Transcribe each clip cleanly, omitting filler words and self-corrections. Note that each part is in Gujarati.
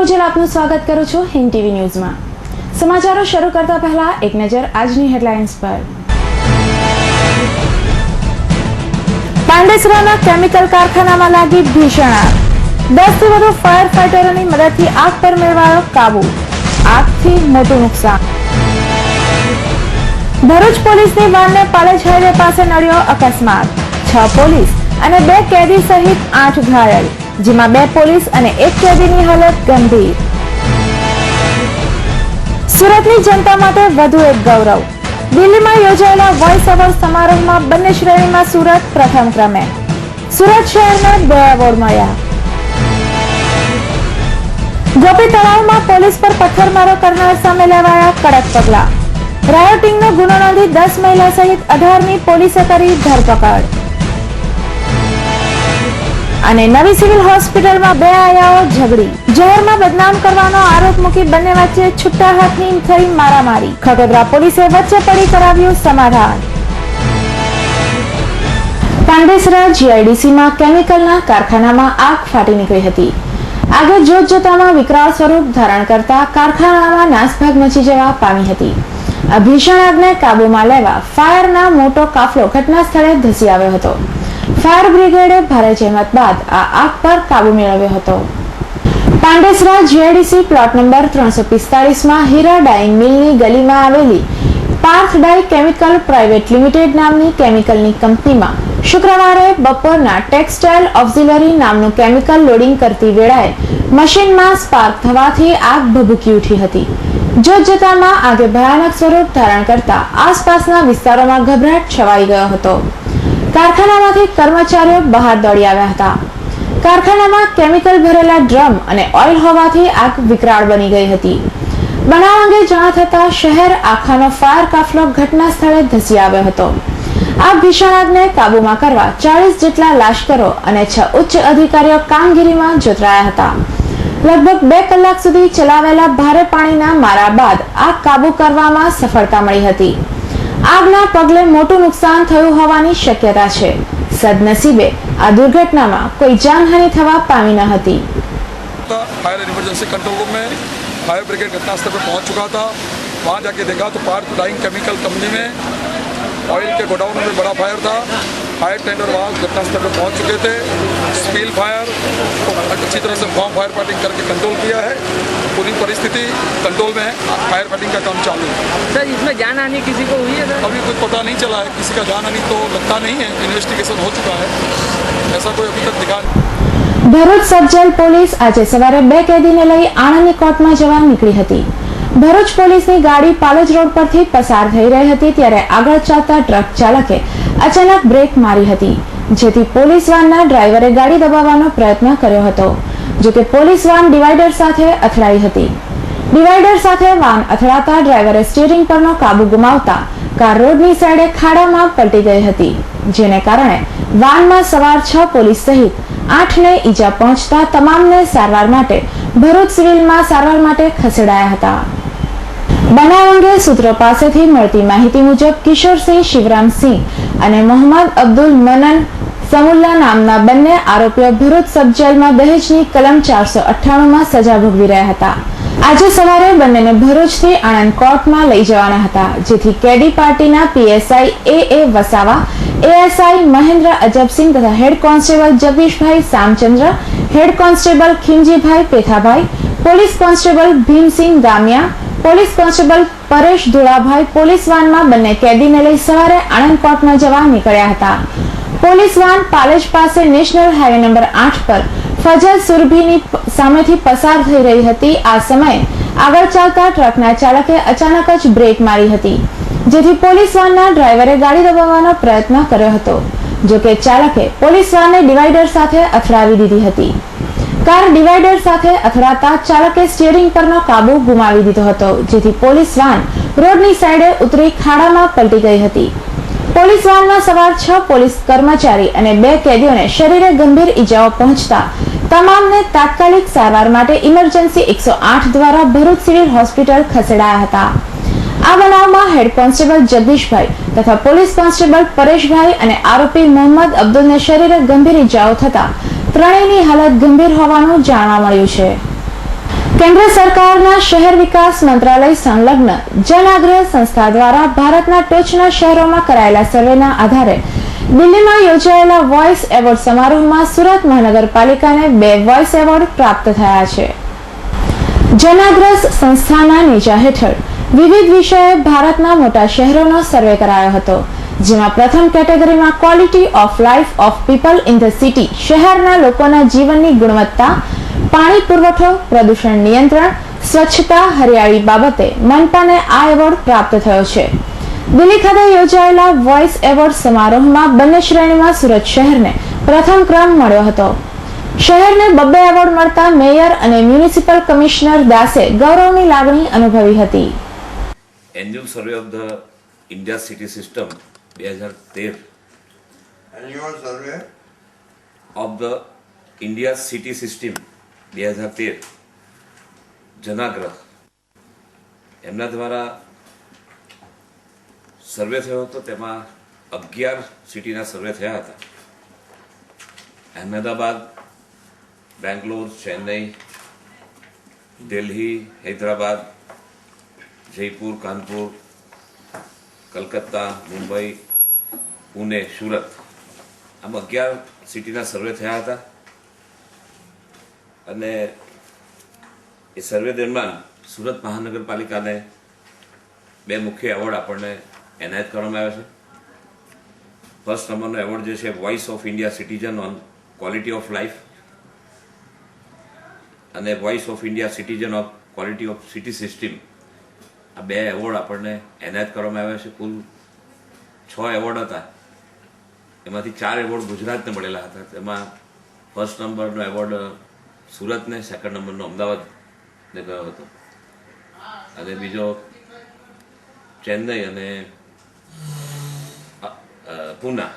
ઉજ્જવલ આપનું સ્વાગત કરું છું હિન્દ ટીવી ન્યૂઝમાં। સમાચારો શરૂ કરતા પહેલા એક નજર આજની હેડલાઇન્સ પર। પાંડેસરાના કેમિકલ કારખાનામાં લાગી ભીષણ આગ। 10 થી વધુ ફાયર ફાઇટરોની મદદથી આગ પર મેળવાયો કાબુ। આગથી મોટું નુકસાન। ભરૂચ પોલીસની વાનને પાલેજ હાઈવે પાસે નડ્યો અકસ્માત। 6 પોલીસ અને 2 કેદી સહિત 8 ઘાયલ, જેમાં 2 પોલીસ અને 1 કેદીની હાલત ગંભીર। સુરતની જનતા માટે વધુ એક ગૌરવ। દિલ્હીમાં યોજાયેલા વોઇસ એવોર્ડ સમારોહમાં બંને શ્રેણીમાં સુરત પ્રથમ ક્રમે। સુરત શહેરને 2 એવોર્ડ મળ્યા। ગોપી તળાવમાં પોલીસ પર પથ્થરમારો કરનાર સામે લેવાયા કડક પગલાં। રાયોટિંગનો ગુનો નોંધી 10 મહિલા સહિત 18ની પોલીસે કરી ધરપકડ। અને નવી સિવિલ હોસ્પિટલમાં 2 આયાઓ ઝઘડી। જહેરમાં બદનામ કરવાનો આરોપ મૂકી બંને વચ્ચે છૂટા હાથની થઈ મારામારી। ખટોદરા પોલીસે વચ્ચે પડી કરાવ્યું સમાધાન। પાંડેસરા જીઆઈડીસીમાં કેમિકલના કારખાનામાં આગ ફાટી નીકળી હતી। આગે જોતજોતામાં વિકરાળ સ્વરૂપ ધારણ કરતા કારખાનામાં નાસભાગ મચી જવા પામી હતી। આ ભીષણ આગને કાબૂમાં લેવા ફાયરના મોટો કાફલો ઘટના સ્થળે ધસી આવ્યો હતો। ફાયર બ્રિગેડે ભારે જહેમત બાદ આ આગ પર કાબુ મેળવ્યો હતો। પાંડેસરા જીઆઈડીસી પ્લોટ નંબર 345માં હીરા ડાઇંગ મિલની ગલીમાં આવેલી પાર્થ ડાઈ કેમિકલ પ્રાઇવેટ લિમિટેડ નામની કેમિકલની કંપનીમાં શુક્રવારે બપોરના ટેક્સટાઇલ ઓક્સિલરી નામનું કેમિકલ લોડિંગ કરતી વેળાએ મશીનમાં સ્પાર્ક થવાથી આગ ભભૂકી ઉઠી હતી। જોતજોતામાં આગે ભયાનક સ્વરૂપ ધારણ કરતા આસપાસના વિસ્તારોમાં ગભરાટ છવાઈ ગયો હતો। કારખાનામાંથી કર્મચારીઓ બહાર દોડી આવ્યા હતા। કારખાનામાં કેમિકલ ભરેલા ડ્રમ અને ઓઇલ હોવાથી આગ વિકરાળ બની ગઈ હતી। બનાવ અંગે જાણ થતા શહેર આખાનો ફાયર કાફલો ઘટના સ્થળે ધસી આવ્યો હતો। આ ભીષણ આગને કાબૂમાં કરવા 40 જેટલા લાશ્કરો અને 6 ઉચ્ચ અધિકારીઓ કામગીરીમાં જોતરાયા હતા। લગભગ 2 કલાક સુધી ચલાવેલા ભારે પાણીના મારા બાદ આગ કાબૂ કરવામાં સફળતા મળી હતી। આગના પગલે મોટું નુકસાન થયું હોવાની શક્યતા છે। સદનસીબે આ દુર્ઘટનામાં કોઈ જાનહાનિ થવા પામી ન હતી। Fire and emergency control room में फायर ब्रिगेड घटनास्थल पर पहुंच चुका था। वहां जाके देखा तो पार्थ डाइंग केमिकल कंपनी में ऑयल के गोडाउन में बड़ा फायर था। फायर टेंडर वहाँ घटनास्थल पर पहुंच चुके थे। स्पील फायर को अच्छी तरह से फॉर्म फायर फाइटिंग करके कंट्रोल किया है। पूरी परिस्थिति कंट्रोल में है। फायर फाइटिंग का काम चालू है। सर, इसमें जान हानि किसी को हुई है सर? अभी कुछ पता नहीं चला है, किसी का जान हानि तो लगता नहीं है। इन्वेस्टिगेशन हो चुका है, ऐसा कोई अभी तक दिखा नहीं। ભરૂચ સબ જેલ પોલીસ આજે સવારે 2 કેદીને લઈ આણંદની કોર્ટમાં જવા નીકળી હતી। ભરૂચ પોલીસની ગાડી પાલેજ રોડ પરથી પસાર થઈ રહી હતી ત્યારે આગળ ચાલતા ટ્રક ચાલકે અચાનક બ્રેક મારી હતી, જેથી પોલીસ વાનના ડ્રાઈવરે ગાડી દબાવવાનો પ્રયત્ન કર્યો હતો। જોકે પોલીસ વાન ડિવાઈડર સાથે અથડાઈ હતી। ડિવાઈડર સાથે વાન અથડાતા ડ્રાઈવરે સ્ટીયરિંગ પરનો કાબુ ગુમાવતા કાર રોડની સાઈડે ખાડામાં પલટી ગઈ હતી, જેને કારણે વાનમાં સવાર 6 પોલીસ સહિત 8ને ઈજા પહોંચતા તમામને સારવાર માટે ભરૂચ સિવિલમાં સારવાર માટે ખસેડાયા હતા। બનાવ અંગે સૂત્રો પાસેથી મળતી માહિતી મુજબ કિશોરસિંહ શિવરામસિંહ અને મોહમ્મદ અબ્દુલ મનન સમુલ્લા નામના બંને આરોપીઓ ભરૂચ સબ જેલમાં દહેજની કલમ 498માં સજા ભોગવી રહ્યા હતા। આજે સવારે બંનેને ભરૂચથી આણંદ કોર્ટમાં લઈ જવાના હતા, જેથી કેડી પાર્ટીના PSI A Vasava, ASI Mahendra Ajabsinh તથા head constable Jagdishbhai Samchandra, head constable Khimjibhai Pethabhai, police constable Bhimsinh Gamiya, police constable Paresh Dholabhai police વાનમાં બંને કેદીને લઈ સવારે આણંદ કોર્ટમાં જવા નીકળ્યા હતા। પોલીસ વાન પાલેજ પાસે નેશનલ હાઈવે નંબર 8 પર ફજલ સુરભીની સામેથી પસાર થઈ રહી હતી। આ સમયે આગળ ચાલતા ટ્રકના ચાલકે અચાનક જ બ્રેક મારી હતી, જેથી પોલીસ વાનના ડ્રાઈવરે ગાડી દબાવવાનો પ્રયત્ન કર્યો હતો। જોકે ચાલકે પોલીસ વાનને ડિવાઈડર સાથે અથડાવી દીધી હતી। કાર ડિવાઈડર સાથે અથડાતા ચાલકે સ્ટીયરિંગ પરનો કાબુ ગુમાવી દીધો હતો, જેથી પોલીસ વાન રોડની સાઈડે ઉતરી ખાડામાં પલટી ગઈ હતી। પોલીસ વાનમાં સવાર 6 પોલીસ કર્મચારી અને 2 કેદીઓને શરીરે ગંભીર ઈજાઓ પહોંચતા તમામને તાત્કાલિક સારવાર માટે ઇમરજન્સી 108 દ્વારા ભરૂચ સિવિલ હોસ્પિટલ ખસેડાયા હતા। આ બનાવમાં હેડ કોન્સ્ટેબલ જગદીશભાઈ તથા પોલીસ કોન્સ્ટેબલ પરેશભાઈ અને આરોપી મોહમ્મદ અબ્દુલને શરીરે ગંભીર ઈજાઓ થતા ત્રણેયની હાલત ગંભીર હોવાનું જાણવા મળ્યું છે। કેન્દ્ર સરકારના શહેર વિકાસ મંત્રાલય સંલગ્ન જન આગ્રહ સંસ્થા દ્વારા ભારતના ટોચના શહેરોમાં કરાયેલા સર્વેના આધારે દિલ્હીમાં યોજાયેલા વોઇસ એવોર્ડ સમારોહમાં સુરત મહાનગરપાલિકાને 2 વોઇસ એવોર્ડ પ્રાપ્ત થયા છે. જન આગ્રહ સંસ્થાના નેજા હેઠળ વિવિધ વિષયોએ ભારતના મોટા શહેરોનો સર્વે કરાયો હતો, જેમાં પ્રથમ કેટેગરીમાં quality of life of people in the city, શહેરના લોકોના જીવનની ગુણવત્તા, પાણી પુરવઠો, પ્રદૂષણ નિયંત્રણ, સ્વચ્છતા, હરિયાળી બાબતે મનપાને આ એવોર્ડ પ્રાપ્ત થયો છે. દિલ્હી ખાતે યોજાયેલા વોઇસ એવોર્ડ સમારોહમાં બંને શ્રેણીમાં સુરત શહેરને પ્રથમ ક્રમ મળ્યો હતો. શહેરને 2 એવોર્ડ મળતા મેયર અને મ્યુનિસિપલ કમિશનર દાસે ગૌરવની લાગણી અનુભવી હતી. Annual survey of the India city system 2013 Annual survey of the India city system 2013 Janaagraha એમના દ્વારા સર્વે થયો હતો. તેમાં 11 સિટીના સર્વે થયા હતા. અહેમદાબાદ, બેંગ્લોર, ચેન્નઈ, દિલ્હી, હૈદરાબાદ, જયપુર, કાનપુર, કલકત્તા, મુંબઈ, પુણે, સુરત, આમ 11 સિટીના સર્વે થયા હતા. અને એ સર્વે દરમિયાન સુરત મહાનગરપાલિકાને 2 મુખ્ય એવોર્ડ આપણને એનાયત કરવામાં આવ્યા છે. ફર્સ્ટ નંબરનો એવોર્ડ જે છે voice of India citizen on quality of life અને voice of India citizen of quality of city system, આ 2 એવોર્ડ આપણને એનાયત કરવામાં આવ્યા છે. કુલ 6 એવોર્ડ હતા, એમાંથી 4 એવોર્ડ ગુજરાતને મળેલા હતા. તેમાં ફર્સ્ટ નંબરનો એવોર્ડ સુરતને, સેકન્ડ નંબરનો અમદાવાદને ગયો હતો, અને બીજો ચેન્નઈ અને પૂના,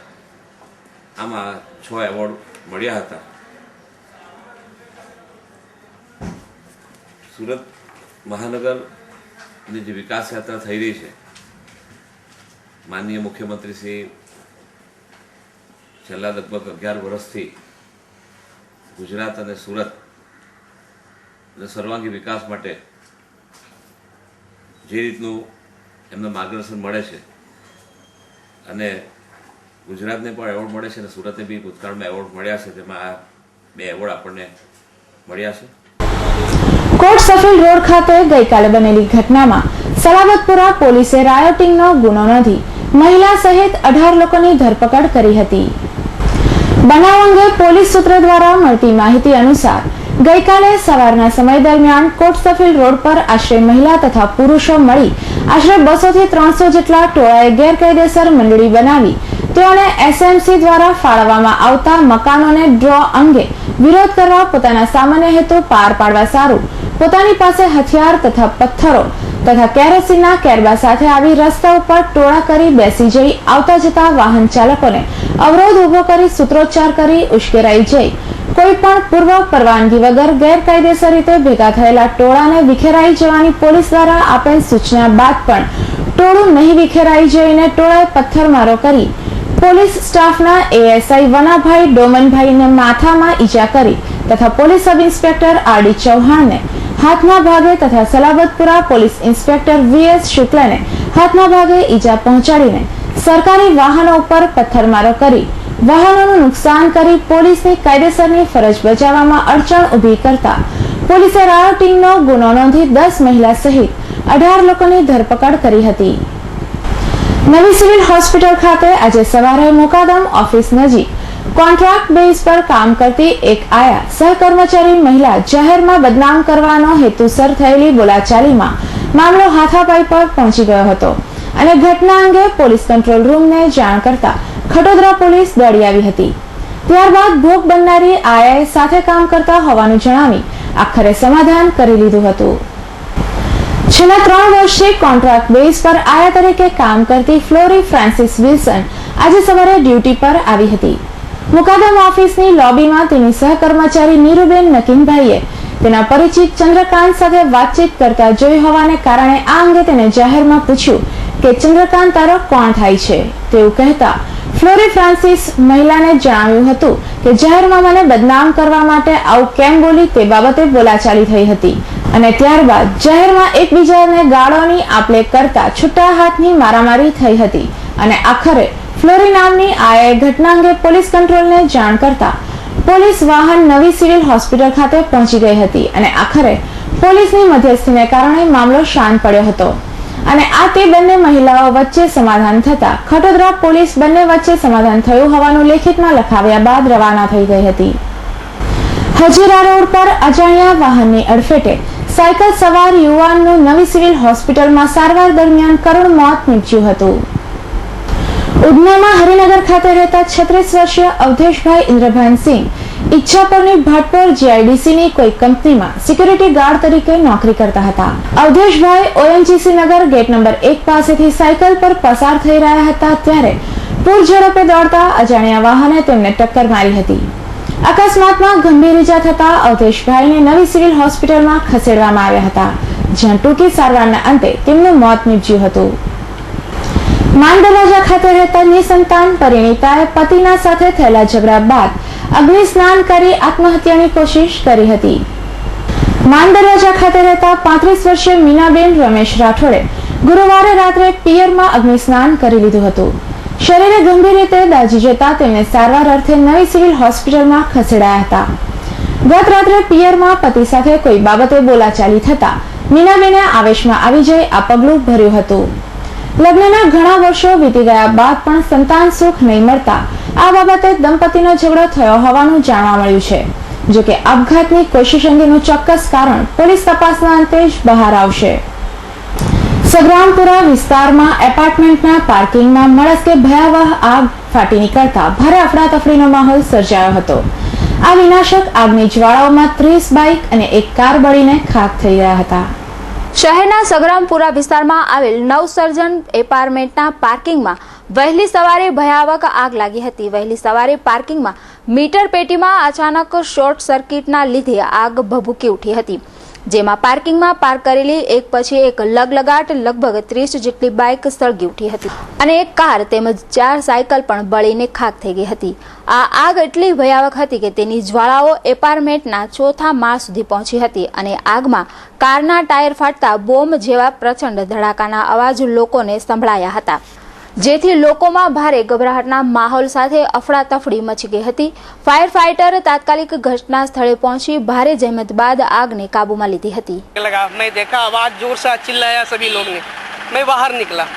આમાં 6 એવોર્ડ મળ્યા હતા. સુરત મહાનગરની જે વિકાસ યાત્રા થઈ રહી છે, માનનીય મુખ્યમંત્રી શ્રી છેલ્લા લગભગ 11 વર્ષથી ગુજરાત અને સુરત સર્વાંગી વિકાસ માટે જે રીતનું એમને માર્ગદર્શન મળે છે, અને ગુજરાતને પણ એવોર્ડ મળે છે અને સુરતને બી ભૂતકાળમાં એવોર્ડ મળ્યા છે, તેમાં આ 2 એવોર્ડ આપણને મળ્યા છે. કોટ સફીલ રોડ ખાતે ગઈકાલે બનેલી ઘટનામાં સલાબતપુરા પોલીસે રાયોટિંગનો ગુનો નોંધી મહિલા સહિત 18 લોકોની ધરપકડ કરી હતી. બનાવ અંગે પોલીસ સૂત્ર દ્વારા મળતી માહિતી અનુસાર ગઈકાલે સવારના સમય દરમિયાન કોટ સફીલ રોડ પર આશરે મહિલા તથા પુરુષો મળી આશરે 200 થી 300 જેટલા ટોળાએ ગેરકાયદેસર મંડળી બનાવી તેઓને એસએમસી દ્વારા ફાળવવામાં આવતા મકાનોને ડ્રો અંગે વિરોધ કરવા પોતાના સામાન્ય હેતુ પાર પાડવા સારું પોતાની પાસે હથિયાર તથા પથ્થરો તથા કેરોસીનના કેરબા સાથે આવી રસ્તા ઉપર ટોળા કરી બેસી જઈ આવતા જતા વાહન ચાલકોને અવરોધ ઉભો કરી સૂત્રોચ્ચાર કરી ઉશ્કેરાઈ જઈ કોઈ પણ પૂર્વ પરવાનગી વગર ગેરકાયદેસર રીતે ભેગા થયેલા ટોળાને વિખેરાઈ જવાની પોલીસ દ્વારા આપેલ સૂચના બાદ પણ ટોળું નહીં વિખેરાઈ જઈને ટોળાએ પથ્થરમારો કરી પોલીસ સ્ટાફના એએસઆઈ વનાભાઈ ડોમનભાઈને માથામાં ઈજા કરી તથા પોલીસ સબ ઇન્સ્પેક્ટર આરડી ચૌહાણને હાથના ભાગે તથા સલાબતપુરા પોલીસ ઇન્સ્પેક્ટર વીએસ શુક્લને હાથના ભાગે ઈજા પહોંચાડીને સરકારી વાહનો ઉપર પથ્થરમારો કરી વાહનોનું નુકસાન કરી પોલીસની કાયદેસરની ફરજ બજાવવામાં અડચણ ઊભી કરતા પોલીસે રાયોટિંગનો ગુનો નોંધી 10 મહિલા સહિત 18 લોકોની ધરપકડ કરી હતી. નવી સિવિલ હોસ્પિટલ ખાતે આજે સવારે મોકાદમ ઓફિસ નજીક કોન્ટ્રાક્ટ બેઝ પર કામ કરતી એક આયા સહકર્મચારી મહિલા જાહેરમાં બદનામ કરવાનો હેતુસર થયેલી બોલાચાલીમાં મામલો હાથાપાઈ પર પહોંચી ગયો હતો અને ઘટના અંગે પોલીસ કંટ્રોલ રૂમને જાણ કરતા ખટોદરા પોલીસ દોડી આવી હતી. ત્યારબાદ ભોગ બનનારી આયાએ સાથે કામ કરતા હોવાનું જણાવી આખરે સમાધાન કરી લીધું હતું. છેલ્લા 3 વર્ષથી કોન્ટ્રાક્ટ બેઝ પર આયા તરીકે કામ કરતી ફ્લોરી ફ્રાન્સિસ વિલ્સન આજે સવારે ડ્યુટી પર આવી હતી. મુકાદમ ઓફિસની લોબીમાં તેની સહકર્મચારી નીરુબેન નકીનભાઈએ તેના પરિચિત ચંદ્રકાંત સાથે વાતચીત કરતા જોઈ હોવાને કારણે આ અંગે તેને જાહેરમાં પૂછ્યું કે ચંદ્રકાંત તારો કોણ થાય છે તેવું કહેતા ફ્લોરી ફ્રાન્સિસ મહિલાને જણાવ્યું હતું કે જાહેરમાં મને બદનામ કરવા માટે આવું કેમ બોલી તે બાબતે બોલાચાલી થઈ હતી અને ત્યારબાદ જાહેરમાં એકબીજાને ગાળોની આપલે કરતા છૂટા હાથની મારામારી થઈ હતી અને આખરે ફ્લોરી નામની આયાએ ઘટના અંગે પોલીસ કંટ્રોલને જાણ કરતા પોલીસ વાહન નવી સિવિલ હોસ્પિટલ ખાતે પહોંચી ગઈ હતી અને આખરે પોલીસની મધ્યસ્થીને કારણે મામલો શાંત પડ્યો હતો અને આ તે બંને મહિલાઓ વચ્ચે સમાધાન થતા ખટોદરા પોલીસ બંને વચ્ચે સમાધાન થયું હોવાનું લેખિતમાં લખાવ્યા બાદ રવાના થઈ ગઈ હતી. હજીરા રોડ પર અજાણ્યા વાહનની અડફેટે સાયકલ સવાર યુવાનનું નવી સિવિલ હોસ્પિટલમાં સારવાર દરમિયાન કરુણ મોત નીપજ્યું હતું. ઉધનામાં હરિનગર ખાતે રહેતા 36 વર્ષીય અવધેશભાઈ ઇન્દ્રભાનસિંહ ઈચ્છાપરની ભાટપોર જીઆઈડીસીની કોઈ કંપનીમાં સિક્યુરિટી ગાર્ડ તરીકે નોકરી કરતા હતા. અવધેશભાઈ ઓએનજીસી નગર ગેટ નંબર 1 પાસેથી સાયકલ પર પસાર થઈ રહ્યા હતા ત્યારે પૂર ઝડપે દોડતા અજાણ્યા વાહને તેમને ટક્કર મારી હતી. અકસ્માતમાં ગંભીર ઈજા થતા અવધેશભાઈને નવી સિવિલ હોસ્પિટલમાં ખસેડવામાં આવ્યા હતા, જ્યાં ટૂંકી સારવારના અંતે તેમનું મોત નીપજ્યું હતું. માંડરવાજા ખાતે રહેતા નિસંતાન પરિણીતાએ પતિના સાથે થયેલા ઝઘડા બાદ અગ્નિ સ્નાન કરી આત્મહત્યાની કોશિશ કરી હતી. માંડરવાજા ખાતે રહેતા 35 વર્ષીય મીનાબેન રમેશ રાઠોડે ગુરુવારે રાત્રે પિયરમાં અગ્નિ સ્નાન કરી લીધું હતું. શરીરે ગંભીર રીતે દાઝી જતા તેમને સારવાર અર્થે નવી સિવિલ હોસ્પિટલમાં ખસેડાયા હતા. ગત રાત્રે પિયરમાં પતિ સાથે કોઈ બાબતે બોલાચાલી થતા મીનાબેને આવેશમાં આવી જઈ આ પગલું ભર્યું હતું. લગ્નના ઘણા વર્ષો વીતી ગયા બાદ પણ સંતાન સુખ નહીં મળતા આ બાબતે દંપતીનો ઝઘડો થયો હોવાનું જાણવા મળ્યું છે. જો કે આપઘાતની કોશિશ અંગેનું ચોક્કસ કારણ પોલીસ તપાસના અંતે જ બહાર આવશે. સગ્રામપુરા વિસ્તારમાં એપાર્ટમેન્ટના પાર્કિંગમાં મળસ્કે ભયાવહ આગ ફાટી નીકળતા ભારે અફડાતફડીનો માહોલ સર્જાયો હતો. આ વિનાશક આગની જ્વાળાઓમાં 30 બાઇક અને એક કાર બળીને ખાખ થઈ ગયા હતા. શહેરના સગ્રામપુરા વિસ્તારમાં આવેલ નવસર્જન એપાર્ટમેન્ટના પાર્કિંગમાં વહેલી સવારે ભયાવહ આગ લાગી હતી. વહેલી સવારે પાર્કિંગમાં મીટર પેટીમાં અચાનક શોર્ટ સર્કિટના લીધે આગ ભભૂકી ઉઠી હતી, જેમાં પાર્કિંગમાં પાર્ક કરેલી એક પછી એક લગલગાટ લગભગ 30 જેટલી બાઇક સળગી ઉઠી હતી અને એક કાર તેમજ 4 સાયકલ પણ બળીને ખાખ થઈ ગઈ હતી. આ આગ એટલી ભયાવહ હતી કે તેની જ્વાળાઓ એપાર્ટમેન્ટના 4થા માળ સુધી પહોંચી હતી અને આગમાં કારના ટાયર ફાટતા બોમ્બ જેવા પ્રચંડ ધડાકાના અવાજ લોકોને સંભળાયા હતા, જેથી લોકોમાં ભારે ગભરાટના માહોલ સાથે અફડાતફડી મચી ગઈ હતી. ફાયર ફાઇટર તાત્કાલિક ઘટના સ્થળે પહોંચી ભારે જહેમત બાદ આગને કાબૂમાં લીધી હતી. मैं देखा आवाज जोर से चिल्लाया सभी लोग ने, मैं बाहर निकला.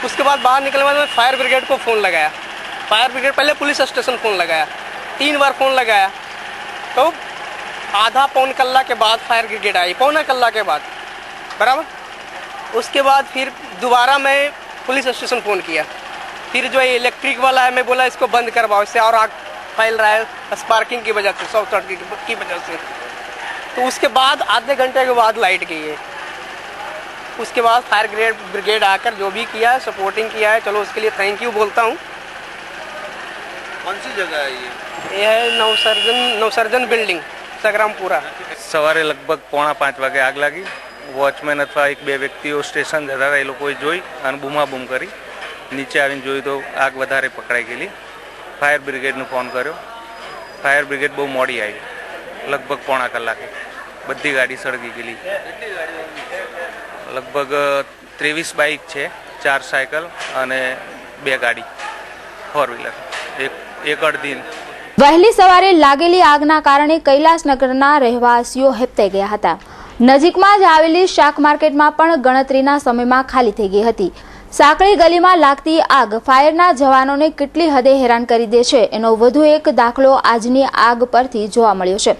उसके बाद बाहर निकलने के बाद मैं फायर ब्रिगेड को फ़ोन लगाया. फायर ब्रिगेड पहले पुलिस स्टेशन फ़ोन लगाया, 3 बार फ़ोन लगाया तो आधा पौन कल्ला के बाद फायर ब्रिगेड आई, पौना कल्ला के बाद बराबर. उसके बाद फिर दोबारा मैं पुलिस स्टेशन फ़ोन किया. फिर जो ये इलेक्ट्रिक वाला है मैं बोला इसको बंद करवाओ, इससे और आग फैल रहा है स्पार्किंग की वजह से, शॉर्ट सर्किट की वजह से. तो उसके बाद आधे घंटे के बाद लाइट गई है. उसके बाद फायर ब्रिगेड आकर जो भी किया है सपोर्टिंग किया है, चलो उसके लिए थैंक यू बोलता हूँ. कौन सी जगह है ये है नवसर्जन बिल्डिंग सग्रामपुरा. સવારે લગભગ 4:45 વાગે આગ લાગી. વોચમેન અથવા 1-2 વ્યક્તિઓ સ્ટેશન જતા હતા, એ લોકોએ જોઈ અને બૂમાબૂમ કરી. નીચે આવીને જોયું તો આગ વધારે પકડાઈ ગયેલી. ફાયર બ્રિગેડને ફોન કર્યો. ફાયર બ્રિગેડ બહુ મોડી આવી, લગભગ પોણા કલાકે. બધી ગાડી સળગી ગયેલી. લગભગ 23 બાઇક છે, 4 સાયકલ અને 2 ગાડી 4 વ્હીલર, એક અડધી. વહેલી સવારે લાગેલી આગના કારણે કૈલાસનગરના રહેવાસીઓ હેબતાઈ ગયા હતા. નજીકમાં જ આવેલી શાક માર્કેટમાં પણ ગણતરીના સમયમાં ખાલી થઈ ગઈ હતી. સાંકળી ગલીમાં લાગતી આગ ફાયરના જવાનોને કેટલી હદે હેરાન કરી દે છે એનો વધુ એક દાખલો આજની આગ પરથી જોવા મળ્યો છે.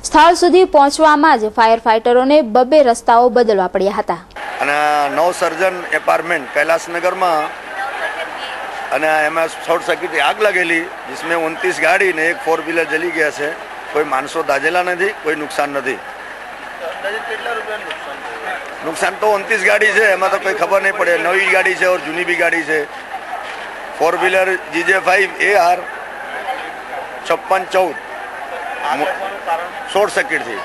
સ્થળ સુધી પહોંચવામાં જ ફાયર ફાઇટરોને 2 રસ્તાઓ બદલવા પડ્યા હતા. અને નવસર્જન એપાર્ટમેન્ટ कैलाशनगर અને એમાં શોર્ટ સર્કિટ આગ લાગેલી, जिसमें 29 ગાડી ને એક 4 વ્હીલર જલી ગયા છે. કોઈ માણસો દાઝેલા નથી, કોઈ નુકસાન નથી. નુકસાન તો 29 ગાડી છે, એમાં તો કોઈ ખબર નહીં પડે. નવી ગાડી છે और જૂની બી ગાડી છે. 4 wheeler GJ5 AR 5614 short circuit थी.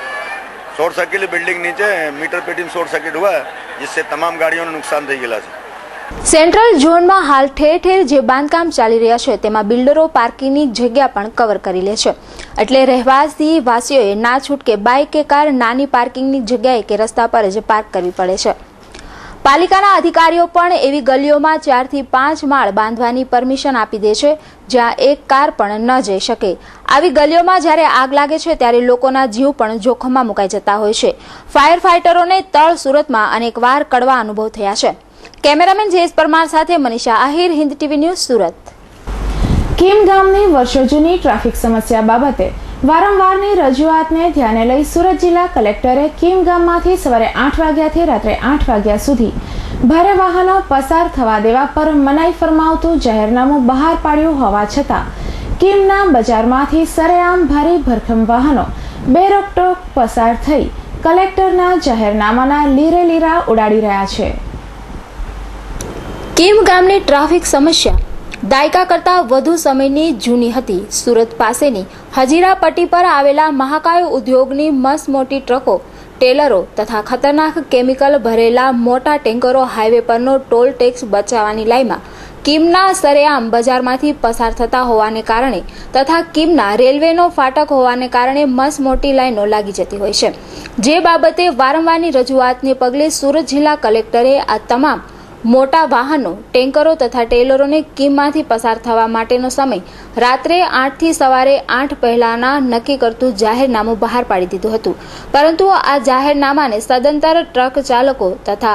शॉर्ट सर्किट बिल्डिंग नीचे मीटर पेटी में शॉर्ट सर्किट हुआ, जिससे तमाम गाड़ियों ने नुकसान થઈ ગયેલા છે. સેન્ટ્રલ ઝોનમાં હાલ ઠેર ઠેર જે બાંધકામ ચાલી રહ્યા છે તેમાં બિલ્ડરો પાર્કિંગની જગ્યા પણ કવર કરી લે છે. એટલે રહેવાસી વાસીઓએ ના છૂટકે બાઇક કે કાર નાની પાર્કિંગની જગ્યાએ કે રસ્તા પર જ પાર્ક કરવી પડે છે. પાલિકાના અધિકારીઓ પણ એવી ગલીઓમાં 4 થી 5 માળ બાંધવાની પરમિશન આપી દે છે જ્યાં એક કાર પણ ન જઈ શકે. આવી ગલીઓમાં જ્યારે આગ લાગે છે ત્યારે લોકોના જીવ પણ જોખમમાં મુકાઈ જતા હોય છે. ફાયર ફાઇટરોને તળ સુરતમાં અનેકવાર કડવા અનુભવ થયા છે. કેમેરામેન જયેશ પરમાર સાથે મનીષા આહિર, હિન્દ ટીવી ન્યૂઝ, સુરત. કીમ ગામની વર્ષો જૂની ટ્રાફિક સમસ્યા બાબતે વારંવારની રજૂઆતને ધ્યાને લઈ સુરત જિલ્લા કલેક્ટરે કીમ ગામમાંથી સવારે 8 વાગ્યાથી રાત્રે 8 વાગ્યા સુધી ભારે વાહનો પસાર થવા દેવા પર મનાઈ ફરમાવતું જાહેરનામું બહાર પાડ્યું હોવા છતાં કીમના બજારમાંથી સરેઆમ ભારે ભરખમ વાહનો બેરોકટોક પસાર થઈ કલેક્ટરના જાહેરનામાના લીરે લીરા ઉડાડી રહ્યા છે. કીમ ગામની ટ્રાફિક સમસ્યા દાયકા કરતાં વધુ સમયની જૂની હતી. સુરત પાસેની હજીરા પટ્ટી પર આવેલા મહાકાય ઉદ્યોગની મસ્ત મોટી ટ્રકો, ટેલરો તથા ખતરનાક કેમિકલ ભરેલા મોટા ટેન્કરો હાઈવે પરનો ટોલ ટેક્સ બચાવવાની લાઈનમાં કીમના સરેઆમ બજારમાંથી પસાર થતા હોવાને કારણે તથા કીમના રેલવેનો ફાટક હોવાને કારણે મસ્ત મોટી લાઈનો લાગી જતી હોય છે. જે બાબતે વારંવારની રજૂઆતને પગલે સુરત જિલ્લા કલેક્ટરે આ તમામ મોટા વાહનો, ટેન્કરો તથા ટેલરોને કીમમાંથી પસાર થવા માટેનો સમય રાત્રે 8 થી સવારે 8 પહેલાના નક્કી કરતું જાહેરનામું બહાર પાડી દીધું હતું. પરંતુ આ જાહેરનામાને સદંતર ટ્રક ચાલકો તથા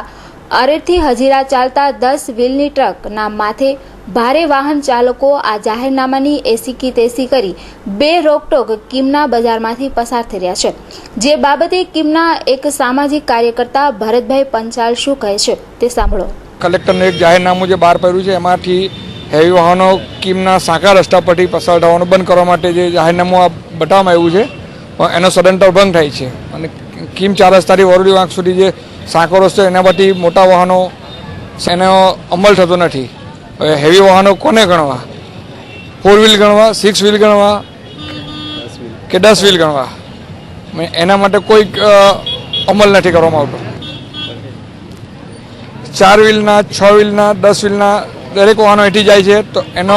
અરેઠથી હજીરા ચાલતા 10 વ્હીલની ટ્રકના માથે ભારે વાહન ચાલકો આ જાહેરનામાની એસી કી તેસી કરી બે રોકટોક કીમના બજારમાંથી પસાર થઈ રહ્યા છે. જે બાબતે કીમના એક સામાજિક કાર્યકર્તા ભરતભાઈ પંચાલ શું કહે છે તે સાંભળો. કલેક્ટરનું એક જાહેરનામું જે બહાર પડ્યું છે એમાંથી હેવી વાહનો કીમના સાંકા રસ્તા પરથી પસાર થવાનું બંધ કરવા માટે જે જાહેરનામું આ બતાવવામાં આવ્યું છે પણ એનો સદંતર ભંગ થાય છે. અને કીમ 4 રસ્તાથી વરોડી વાંક સુધી જે સાંકો રસ્તો એના પરથી મોટા વાહનો એનો અમલ થતો નથી. હવે હેવી વાહનો કોને ગણવા? 4 વ્હીલ ગણવા, 6 વ્હીલ ગણવા કે 10 વ્હીલ ગણવા? એના માટે કોઈ અમલ નથી કરવામાં આવતો. 4 વ્હીલના, 6 વ્હીલના, 10 વ્હીલના દરેક વાહનો અહીંથી જાય છે તો એનો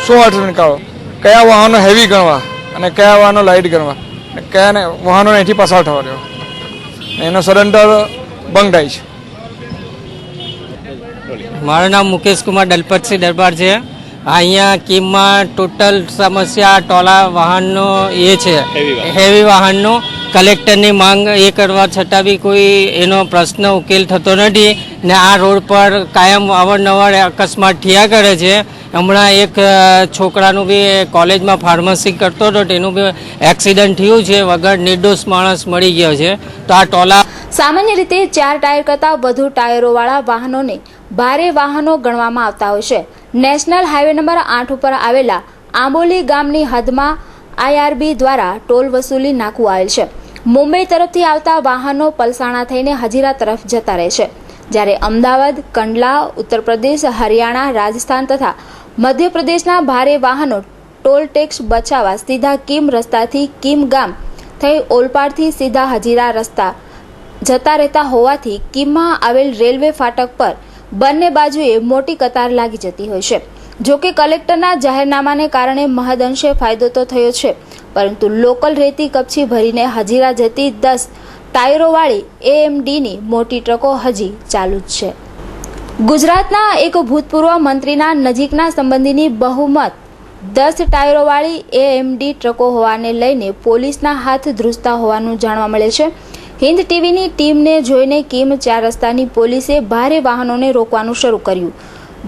શું અર્થ નીકાળો? કયા વાહનો હેવી ગણવા અને કયા વાહનો લાઇટ ગણવા, કયા વાહનો અહીંથી પસાર થવા દેવા, એનો સદંતર ભંગ થાય છે. મારું નામ મુકેશ કુમાર દલપતસિંહ દરબાર છે. અહીંયા કીમમાં ટોટલ સમસ્યા ટોલા વાહનનો એ છે, હેવી વાહનનો. કલેક્ટરની માંગ એ કરવા છતાં બી કોઈ એનો પ્રશ્ન ઉકેલ થતો નથી ને આ રોડ પર કાયમ અવારનવાર અકસ્માત થયા કરે છે. હમણાં એક છોકરાનું બી કોલેજમાં ફાર્મસી કરતો હતો તેનું બી એક્સિડન્ટ થયું છે. વગર નિર્દોષ માણસ મળી ગયો છે. તો આ ટોલા સામાન્ય રીતે 4 ટાયર કરતાં વધુ ટાયરોવાળા વાહનોને ભારે વાહનો ગણવામાં આવતા હોય છે. નેશનલ હાઈવે નંબર 8 ઉપર આવેલા આંબોલી ગામની હદમાં આઈઆરબી દ્વારા ટોલ વસૂલી નાકું આવેલ છે. મુંબઈ તરફથી આવતા વાહનો પલસાણા થઈને હજીરા તરફ જતા રહે છે, જ્યારે અમદાવાદ, કંડલા, ઉત્તર પ્રદેશ, હરિયાણા, રાજસ્થાન તથા મધ્યપ્રદેશના ભારે વાહનો ટોલ ટેક્સ બચાવવા સીધા કીમ રસ્તાથી કીમ ગામ થઈ ઓલપાડથી સીધા હજીરા રસ્તા જતા રહેતા હોવાથી કીમમાં આવેલ રેલવે ફાટક પર બંને બાજુએ મોટી કતાર લાગી જતી હોય છે. જોકે કલેક્ટરના જાહેરનામાને કારણે મહદઅંશે ફાયદો તો થયો છે, પરંતુ લોકલ રેતી કપચી ભરીને હજીરા જતી 10 ટાયરોવાળી એએમડીની મોટી ટ્રકો હજી ચાલુ જ છે. ગુજરાતના એક ભૂતપૂર્વ મંત્રીના નજીકના સંબંધીની બહુમત 10 ટાયરોવાળી એએમડી ટ્રકો હોવાને લઈને પોલીસના હાથ ધ્રુજતા હોવાનું જાણવા મળે છે. હિન્દ ટીવીની ટીમને જોઈને કીમ 4 રસ્તાની પોલીસે ભારે વાહનોને રોકવાનું શરૂ કર્યું,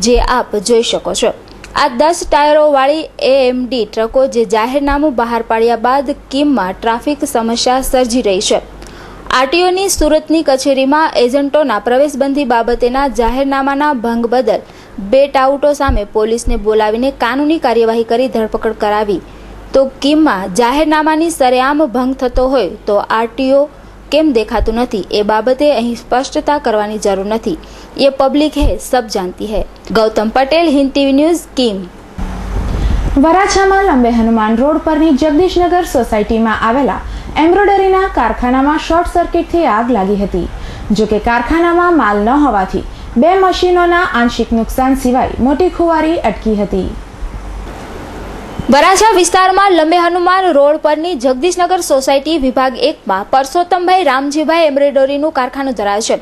જે આપ જોઈ શકો છો. આ 10 ટાયરોવાળી એએમડી ટ્રકો જે જાહેરનામું બહાર પાડ્યા બાદ કીમમાં ટ્રાફિક સમસ્યા સર્જી રહી છે. આરટીઓની સુરતની કચેરીમાં એજન્ટોના પ્રવેશબંધી બાબતેના જાહેરનામાના ભંગ બદલ 2 ટાઉટો સામે પોલીસને બોલાવીને કાનૂની કાર્યવાહી કરી ધરપકડ કરાવી. તો કીમમાં જાહેરનામાની સરેઆમ ભંગ થતો હોય તો આરટીઓ કેમ દેખાતું નથી એ બાબતે અહીં સ્પષ્ટતા કરવાની જરૂર નથી. ये पब्लिक है, सब जानती है. Gautam Patel, Hind TV news, Kim. વરાછામાં લંબે હનુમાન રોડ પરની જગદીશનગર સોસાયટીમાં આવેલા એમ્બ્રોડરીના કારખાનામાં શોર્ટ સર્કિટથી આગ લાગી હતી. જોકે કારખાનામાં માલ ન હોવાથી 2 મશીનોના આંશિક નુકસાન સિવાય મોટી ખુવારી અટકી હતી. વરાછા વિસ્તારમાં લંબે હનુમાન રોડ પરની જગદીશનગર સોસાયટી વિભાગ 1માં પરસોત્તમભાઈ રામજીભાઈ એમ્બ્રોઇડરીનું કારખાનું ધરાવે છે.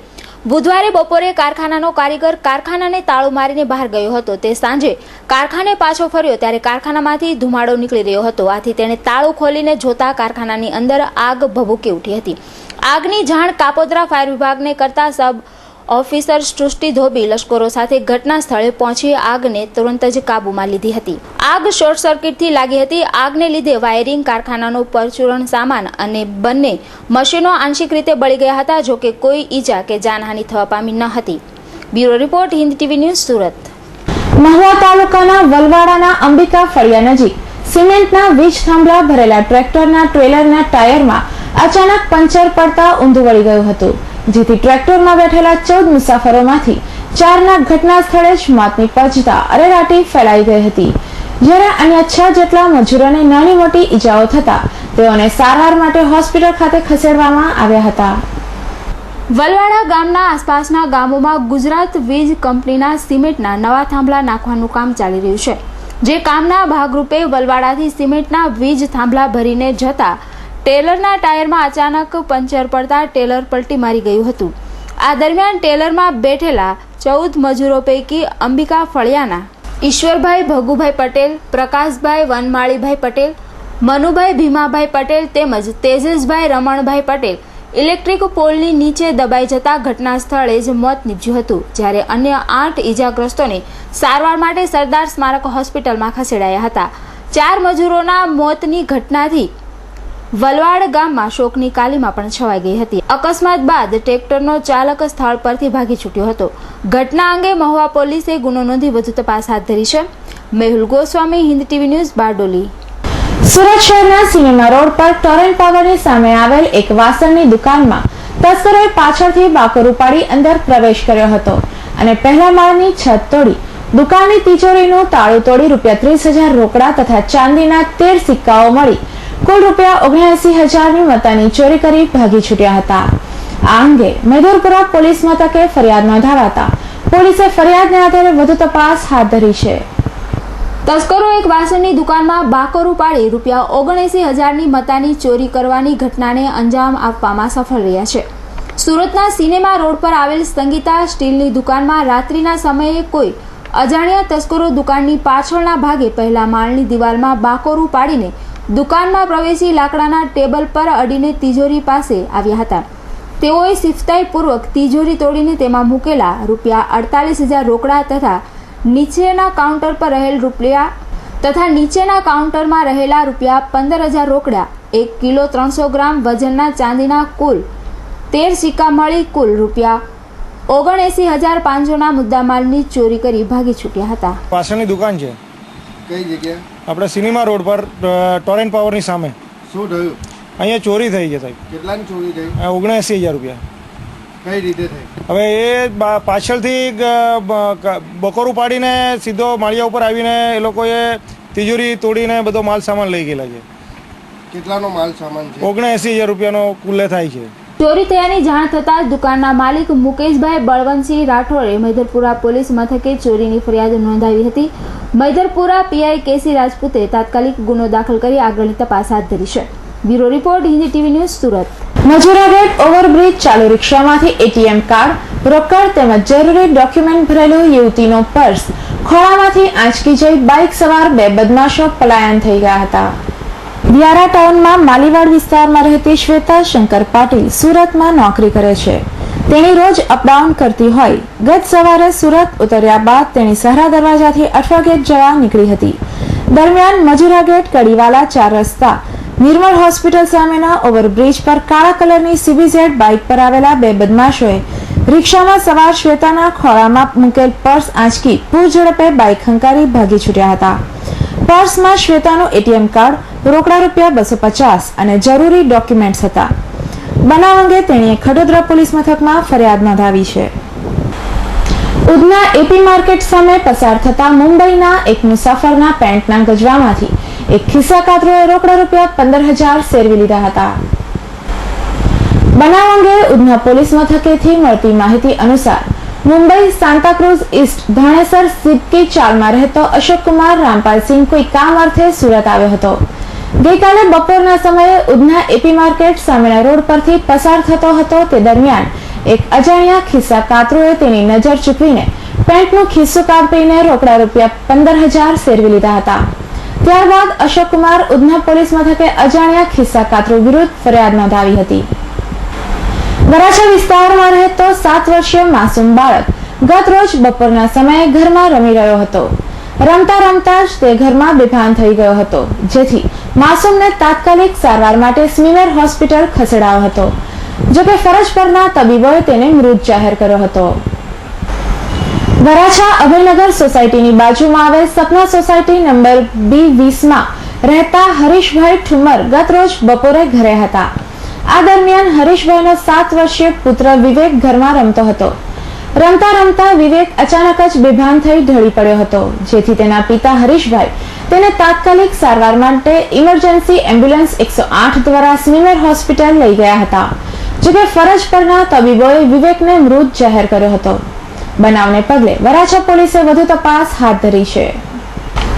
બુધવારે બપોરે કારખાનાનો કારીગર કારખાનાને તાળું મારીને બહાર ગયો હતો. તે સાંજે કારખાને પાછો ફર્યો ત્યારે કારખાનામાંથી ધુમાડો નીકળી રહ્યો હતો. આથી તેણે તાળું ખોલીને જોતા કારખાનાની અંદર આગ ભભૂકી ઉઠી હતી. આગની જાણ કાપોદ્રા ફાયર વિભાગને કરતા સબ ઓફિસર સૃષ્ટિ ધોબી લશ્કરો સાથે ઘટના સ્થળે પહોંચી આગને તુરંત જ કાબૂમાં લીધી હતી. આગ શોર્ટ સર્કિટથી લાગી હતી. આગને લીધે વાયરિંગ, કારખાનાનો પરચુરણ સામાન અને બંને મશીનો આંશિક રીતે બળી ગયા હતા. જો કે કોઈ ઈજા કે જાનહાનિ થવા પામી ન હતી. Bureau report, Hind TV news, Surat. Mahuva તાલુકાના વલવાડાના અંબિકા ફળિયા નજીક સિમેન્ટના વીજ થાંભલા ભરેલા ટ્રેક્ટરના ટ્રેલરના ટાયરમાં અચાનક પંચર પડતા ઊંધું વળી ગયું હતું, જેથી ટ્રેક્ટરમાં બેઠેલા 14 મુસાફરોમાંથી 4ના ઘટના સ્થળે જ મોત નીપજતા અરેરાટી ફેલાઈ ગઈ હતી. જ્યારે અન્ય 6 જેટલા મજૂરોને નાની મોટી ઈજાઓ થતા તેઓને સારવાર માટે હોસ્પિટલ ખાતે ખસેડવામાં આવ્યા હતા. વલવાડા ગામના આસપાસના ગામોમાં ગુજરાત વીજ કંપનીના સિમેન્ટના નવા થાંભલા નાખવાનું કામ ચાલી રહ્યું છે. જે કામના ભાગરૂપે વલવાડાથી સિમેન્ટના વીજ થાંભલા ભરીને જતા ટેલરના ટાયરમાં અચાનક પંચર પડતા ટેલર પલટી મારી ગયું હતું. આ દરમિયાન ટેલરમાં બેઠેલા 14 મજૂરો પૈકી અંબિકા ફળિયાના ઈશ્વરભાઈ ભગુભાઈ પટેલ, પ્રકાશભાઈ વનમાળીભાઈ પટેલ, મનુભાઈ ભીમાભાઈ પટેલ તેમજ તેજસભાઈ રમણભાઈ પટેલ ઇલેક્ટ્રિક પોલની નીચે દબાઈ જતા ઘટના સ્થળે જ મોત નીપજ્યું હતું. જ્યારે અન્ય 8 ઈજાગ્રસ્તોને સારવાર માટે સરદાર સ્મારક હોસ્પિટલમાં ખસેડાયા હતા. 4 મજૂરોના મોતની ઘટનાથી વલવાડ ગામમાં શોકની કાલીમાં પણ છવાઈ ગઈ હતી. અકસ્માત બાદ ટ્રેક્ટરનો ચાલક સ્થળ પરથી ભાગી છૂટ્યો હતો. ઘટના અંગે મહુવા પોલીસે ગુનો નોંધી વધુ તપાસ હાથ ધરી છે. Mehul Goswami, Hind TV news, Bardoli. સુરત શહેરના સિનેમા રોડ પર ટોરેન્ટ પાવરની સામે આવેલ એક વાસણની દુકાનમાં તસ્કરોએ પાછળથી બાકોર ઉપાડી અંદર પ્રવેશ કર્યો હતો અને પહેલા માળની છત તોડી દુકાનની તિજોરીનું તાળું તોડી ₹30,000 રોકડા તથા ચાંદીના 13 સિક્કાઓ મળી કુલ ₹79,000ની મતાની ચોરી કરી ભાગી છૂટ્યા હતા. આ અંગે મેદુરપુરા પોલીસ મથકે ફરિયાદ નોંધાવાતા પોલીસે ફરિયાદને આધારે વધુ તપાસ હાથ ધરી છે. તસ્કરો એક વાસણની દુકાનમાં બાકોર ઉપાડી ₹79,000ની મતાની ચોરી કરવાની ઘટનાને અંજામ આપવામાં સફળ રહ્યા છે. સુરતના સિનેમા રોડ પર આવેલ સંગીતા સ્ટીલની દુકાનમાં રાત્રિના સમયે કોઈ અજાણ્યા તસ્કરો દુકાનની પાછળના ભાગે પહેલા માળની દિવાલમાં બાકોર ઉપાડીને દુકાનમાં પ્રવેશી લાકડાના ટેબલ પર અડીને તિજોરી પાસે આવ્યા હતા. તેઓએ સિફતાઈપૂર્વક તિજોરી તોડીને તેમાં મૂકેલા ₹48,000 રોકડા તથા નીચેના કાઉન્ટર પર રહેલ નીચેના કાઉન્ટરમાં રહેલા ₹15,000 રોકડા, 1 કિલો 300 ગ્રામ વજનના ચાંદીના કુલ 13 સિક્કા મળી કુલ ₹79,500ના મુદ્દામાલની ચોરી કરી ભાગી છૂટ્યા હતા. વાસણની દુકાન છે. કઈ જગ્યા? આપણે સિનેમા રોડ પર ટોરેન્ટ પાવરની સામે. શું થયું? અહીંયા ચોરી થઈ છે સાહેબ. કેટલાની ચોરી થઈ? ₹79,000. કઈ રીતે થઈ? હવે એ પાછળથી બકોર ઉપાડીને સીધો માળિયા ઉપર આવીને એ લોકોએ તિજોરી તોડીને બધો માલ સામાન લઈ ગયેલા છે. કેટલાનો માલ સામાન છે? ₹79,000નો કુલ્લે થાય છે. ચોરી થયાની જાણ થતાં દુકાનના માલિક મુકેશભાઈ બળવંતસિંહ રાઠોડે મૈદરપુરા પોલીસ મથકે ચોરીની ફરિયાદ નોંધાવી હતી. મૈદરપુરા પીઆઈ કેસી રાજપૂતે તાત્કાલિક ગુનો દાખલ કરી આગળની તપાસ હાથ ધરી છે. Bureau report, Hind TV news, Surat. Majura gate overbridge ચાલુ રિક્ષામાંથી એટીએમ કાર્ડ, રોકડ તેમજ જરૂરી ડોક્યુમેન્ટ ભરેલું યુવતીનો પર્સ ખોળામાંથી આંચકી જઈ બાઇક સવાર 2 બદમાશો પલાયન થઈ ગયા હતા. વ્યારા ટાઉનમાં માલીવાડ વિસ્તારમાં રહેતી શ્વેતા શંકર પાટીલ સુરતમાં નોકરી કરે છે. તેણી રોજ અપડાઉન કરતી હોય ગત સવારે સુરત ઉતર્યા બાદ તેણી સહરા દરવાજાથી અઠવા ગેટ જવા નીકળી હતી. દરમિયાન મજૂરા ગેટ કડીવાલા 4 રસ્તા નિર્મળ હોસ્પિટલ સામેના ઓવરબ્રિજ પર કાળા કલરની CBZ બાઇક પર આવેલા 2 બદમાશોએ રિક્ષામાં સવાર શ્વેતાના ખોળામાં મૂકેલ પર્સ આંચકી પૂર ઝડપે બાઇક હંકારી ભાગી છૂટ્યા હતા. પર્સમાં શ્વેતાનું એટીએમ કાર્ડ, રોકડા ₹250 અને જરૂરી ડોક્યુમેન્ટ્સ હતા. બનાવ અંગે તેણીએ ખડોદરા પોલીસ મથકમાં ફરિયાદ નોંધાવી છે. ઉધના એપી માર્કેટ સામે પસાર થતા મુંબઈના એક મુસાફરના પેન્ટના ગજવામાંથી એક ખિસ્સા કાતરોએ રોકડા ₹15,000 સેરવી લીધા હતા. બનાવ અંગે ઉધના પોલીસ મથકેથી મળતી માહિતી અનુસાર મુંબઈ સાંતાક્રુઝ ઈસ્ટ ધાણેસર સિદ્કી ચાલમાં રહેતો અશોક કુમાર રામપાલસિંહ કોઈ કામ અર્થે સુરત આવ્યો હતો. ગઈકાલે બપોરના સમયે ઉધના એપી માર્કેટ સામેના રોડ પરથી પસાર થતો હતો. તે દરમિયાન એક અજાણ્યા ખિસ્સા કાતરુએ તેની નજર ચૂકવીને પેન્ટનું ખિસ્સું કાપીને રોકડા રૂપિયા 15,000 સેરવી લીધા હતા. ત્યારબાદ અશોક કુમાર ઉધના પોલીસ મથકે અજાણ્યા ખિસ્સા કાતરુ વિરુદ્ધ ફરિયાદ નોંધાવી હતી. વરાછા વિસ્તારમાં રહેતો 7 વર્ષીય માસૂમ બાળક ગત રોજ બપોરના સમયે ઘરમાં રમી રહ્યો હતો. રમતા રમતા જ તે ઘરમાં બેભાન થઈ ગયો હતો, જેથી માસૂમને તાત્કાલિક સારવાર માટે સ્મીમેર હોસ્પિટલ ખસેડાયો હતો. જોકે ફરજ પરના તબીબોએ તેને મૃત જાહેર કર્યો હતો. વરાછા અભયનગર સોસાયટીની બાજુમાં આવેલ સપના સોસાયટી નંબર B20 રહેતા હરીશભાઈ ઠુમર ગત રોજ બપોરે ઘરે હતા. આ દરમિયાન હરીશભાઈનો 7 વર્ષીય પુત્ર વિવેક ઘરમાં રમતો હતો. રમતા રમતા વિવેક અચાનક જ બેભાન થઈ ઢળી પડ્યો હતો, જેથી તેના પિતા હરીશભાઈ તેને તાત્કાલિક સારવાર માટે ઇમરજન્સી એમ્બ્યુલન્સ 108 દ્વારા સ્મીમેર હોસ્પિટલ લઈ ગયા હતા. જોકે ફરજ પરના તબીબોએ વિવેકને મૃત જાહેર કર્યો હતો. બનાવને પગલે વરાછા પોલીસે વધુ તપાસ હાથ ધરી છે.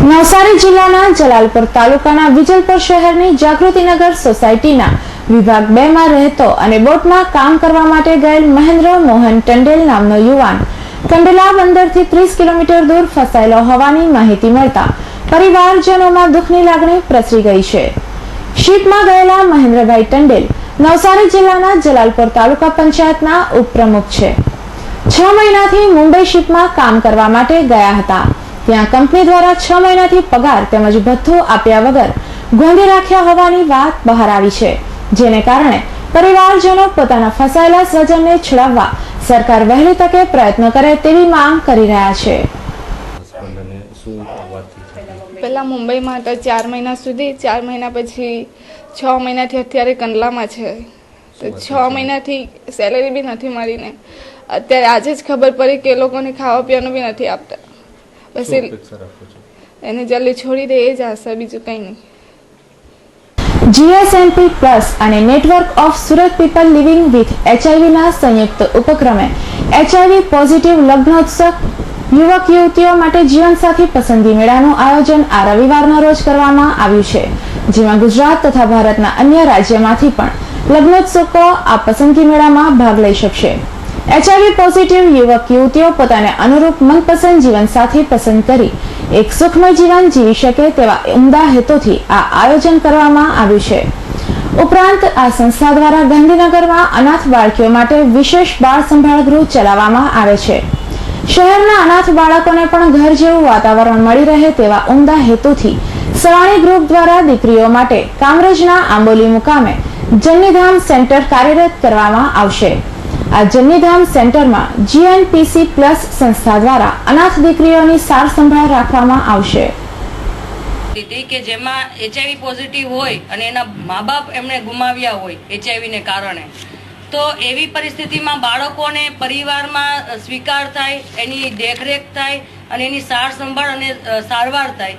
નવસારી જિલ્લાના જલાલપુર તાલુકાના વિજલપુર શહેરની જાગૃતિનગર સોસાયટીના વિભાગ 2 માં રહેતો અને બોટમાં કામ કરવા માટે ગયેલ મહેન્દ્ર મોહન ટંડેલ નામનો યુવાન કંડલા બંદરથી 30 કિલોમીટર દૂર ફસાયેલો હોવાની માહિતી મળતા પરિવારજનોમાં દુઃખની લાગણી પ્રસરી ગઈ છે. શિપમાં ગયેલા મહેન્દ્રભાઈ ટંડેલ નવસારી જિલ્લાના જલાલપુર તાલુકા પંચાયતના ઉપપ્રમુખ છે. 6 મહિનાથી મુંબઈ શિપમાં કામ કરવા માટે ગયા હતા. ત્યાં કંપની દ્વારા 6 મહિનાથી પગાર તેમજ ભથ્થું આપ્યા વગર ગોંધી રાખ્યા હોવાની વાત બહાર આવી છે, જેને કારણે પરિવારજનો પોતાના ફસાયેલા સ્વજનને છોડાવવા સરકાર વહેલી તકે પ્રયત્ન કરે તેવી માંગ કરી રહ્યા છે. પહેલા મુંબઈમાં હતા 4 મહિના સુધી, 4 મહિના પછી 6 મહિનાથી અત્યારે કંડલામાં છે. તો 6 મહિનાથી સેલેરી બી નથી મળીને અત્યારે આજે જ ખબર પડી કે એ લોકોને ખાવા પીવાનું બી નથી આપતા. બસ એને જલ્દી છોડી દે એ જ આશા, બીજું કંઈ નહીં. GSMP પ્લસ અને network of Surat people living with HIV ના સંયુક્ત ઉપક્રમે HIV પોઝિટિવ લગ્નોત્સવ યુવક યુવતીઓ માટે જીવનસાથી પસંદગી મેળાનું આયોજન આ રવિવારના રોજ કરવામાં આવ્યું છે, જેમાં ગુજરાત તથા ભારતના અન્ય રાજ્યમાંથી પણ લગ્નોત્સુકો આ પસંદગી મેળામાં ભાગ લઈ શકશે. HIV પોઝિટિવ યુવક યુવતીઓ પોતાને અનુરૂપ મનપસંદ જીવનસાથી પસંદ કરી એક સુખમય જીવન જીવી શકે તેવા ઉમદા હેતુથી આ આયોજન કરવામાં આવ્યું છે. ઉપરાંત આ સંસ્થા દ્વારા ગાંધીનગરમાં અનાથ બાળકીઓ માટે વિશેષ બાળ સંભાળ ગૃહ ચલાવવામાં આવે છે. શહેરના અનાથ બાળકોને પણ ઘર જેવું વાતાવરણ મળી રહે તેવા ઉમદા હેતુથી સવાણી ગ્રુપ દ્વારા દીકરીઓ માટે કામરેજના આંબોલી મુકામે જન્નીધામ સેન્ટર કાર્યરત કરવામાં આવશે. આ જન્નીધામ સેન્ટરમાં GNPC પ્લસ સંસ્થા દ્વારા અનાથ દીકરીઓની સાર સંભાળ રાખવામાં આવશે. કે જેમાં HIV પોઝિટિવ હોય અને એના મા બાપ એમણે ગુમાવ્યા હોય HIV ને કારણે, તો એવી પરિસ્થિતિમાં બાળકોને પરિવારમાં સ્વીકાર થાય, એની દેખરેખ થાય અને એની સાર સંભાળ અને સારવાર થાય,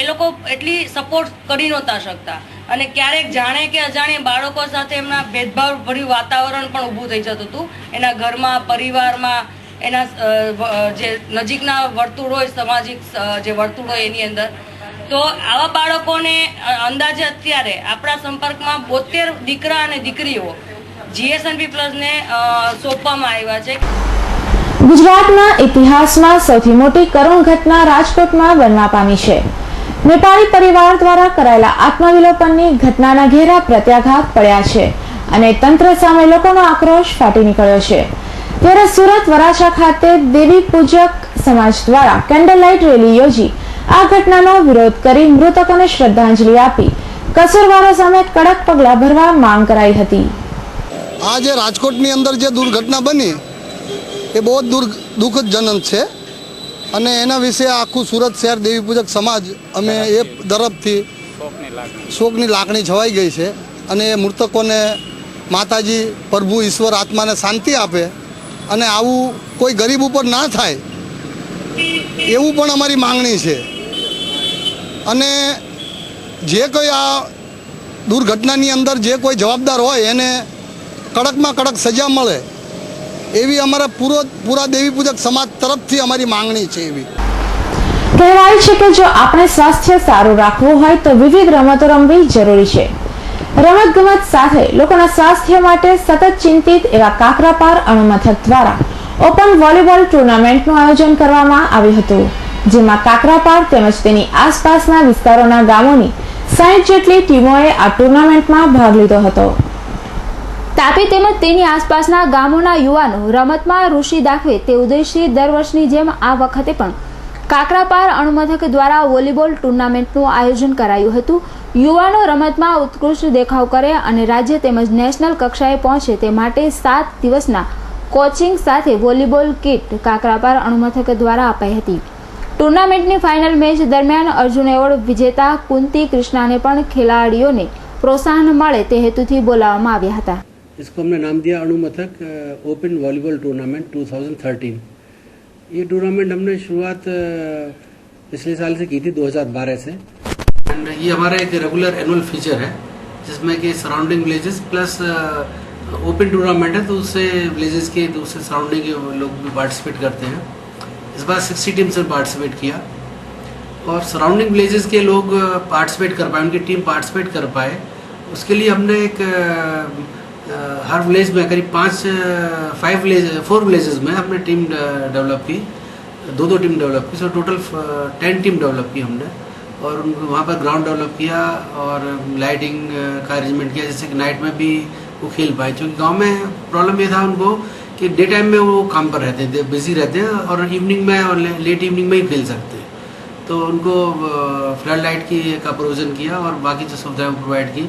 એ લોકો એટલી સપોર્ટ કરી નહોતા શકતા. અને ક્યારેક જાણે કે અજાણે બાળકો સાથે એમના ભેદભાવ ભર્યું વાતાવરણ પણ ઊભું થઈ જતું હતું એના ઘરમાં, પરિવારમાં, એના જે નજીકના વર્તુળ હોય, સામાજિક જે વર્તુળ હોય એની અંદર. તો આવા બાળકોને અંદાજે અત્યારે આપણા સંપર્કમાં 72 દીકરા અને દીકરીઓ GSMP પ્લસ ને સોંપવામાં આવ્યા છે. ગુજરાતના ઇતિહાસમાં સૌથી મોટી કરુણ ઘટના રાજકોટમાં બનવા પામી છે. નેપાળી પરિવાર દ્વારા કરાયેલા આત્મવિલોપનની ઘટનાના ઘેરા પ્રત્યાઘાત પડ્યા છે અને તંત્ર સામે લોકોનો આક્રોશ ફાટી નીકળ્યો છે. ત્યારે સુરત વરાછા ખાતે દેવી પૂજક સમાજ દ્વારા કેન્ડલ લાઇટ રેલી યોજી આ ઘટનાનો વિરોધ કરી મૃતકોને શ્રદ્ધાંજલિ આપી કસૂરવારો સામે કડક પગલાં ભરવા માંગ કરાઈ હતી. આ જે રાજકોટની અંદર જે દુર્ઘટના બની એ બહુ દુઃખજનક છે અને એના વિશે આખું સુરત શહેર દેવી પૂજક સમાજ અમે એ તરફથી શોકની લાગણી છવાઈ ગઈ છે અને એ મૃતકોને માતાજી પ્રભુ ઈશ્વર આત્માને શાંતિ આપે અને આવું કોઈ ગરીબ ઉપર ના થાય એવું પણ અમારી માંગણી છે. અને જે કોઈ આ દુર્ઘટનાની અંદર જે કોઈ જવાબદાર હોય એને કડકમાં કડક સજા મળે એવી અમારા પૂરા દેવી પૂજક સમાજ તરફથી અમારી માંગણી છે. એવી કહેવાય છે કે જો આપણે સ્વાસ્થ્ય સારું રાખવું હોય તો વિવિધ રમતો રમવી જરૂરી છે. રમતગમત સાથે લોકોના સ્વાસ્થ્ય માટે સતત ચિંતિત એવા કાકરાપાર અણુમથક દ્વારા ઓપન વોલીબોલ ટુર્નામેન્ટનું આયોજન કરવામાં આવ્યું હતું, જેમાં કાકરાપાર તેમજ તેની આસપાસના વિસ્તારોના ગામોની 60 જેટલી ટીમોએ આ ટુર્નામેન્ટમાં ભાગ લીધો હતો. તાપી તેમજ તેની આસપાસના ગામોના યુવાનો રમતમાં રુચિ દાખવે તે ઉદ્દેશથી દર વર્ષની જેમ આ વખતે પણ કાકરાપાર અણુમથક દ્વારા વોલીબોલ ટુર્નામેન્ટનું આયોજન કરાયું હતું. યુવાનો રમતમાં ઉત્કૃષ્ટ દેખાવ કરે અને રાજ્ય તેમજ નેશનલ કક્ષાએ પહોંચે તે માટે 7 દિવસના કોચિંગ સાથે વોલીબોલ કિટ કાકરાપાર અણુમથક દ્વારા અપાઈ હતી. ટુર્નામેન્ટની ફાઇનલ મેચ દરમિયાન અર્જુન એવોર્ડ વિજેતા કુંતી કૃષ્ણાને પણ ખેલાડીઓને પ્રોત્સાહન મળે તે હેતુથી બોલાવવામાં આવ્યા હતા. इसको हमने नाम दिया अणुमथक ओपन वॉलीबॉल टूर्नामेंट 2013. ये टूर्नामेंट हमने शुरुआत पिछले साल से की थी 2012 से एंड ये हमारा एक रेगुलर एनुअल फीचर है जिसमें कि surrounding villages plus open tournament है तो उससे विलेजेस के दूसरे सराउंडिंग के लोग भी पार्टिसिपेट करते हैं. इस बार 60 टीम्स ने पार्टिसिपेट किया और सराउंडिंग विलेजेस के लोग पार्टिसिपेट कर पाए, उनकी टीम पार्टिसिपेट कर पाए. उसके लिए हमने एक हर विलेज में करीब 4 विलेजेस में हमने टीम डेवलप की, 2 टीम डेवलप की. सो टोटल 10 टीम डेवलप की हमने और उनको वहाँ पर ग्राउंड डेवलप किया और लाइटिंग का अरेंजमेंट किया जिससे कि नाइट में भी वो खेल पाए. क्योंकि गांव में प्रॉब्लम ये था उनको कि डे टाइम में वो काम पर रहते थे, बिजी रहते हैं और इवनिंग में और लेट इवनिंग में ही खेल सकते हैं. तो उनको फ्लड लाइट की का प्रोविज़न किया और बाकी जो सुविधाएँ प्रोवाइड की.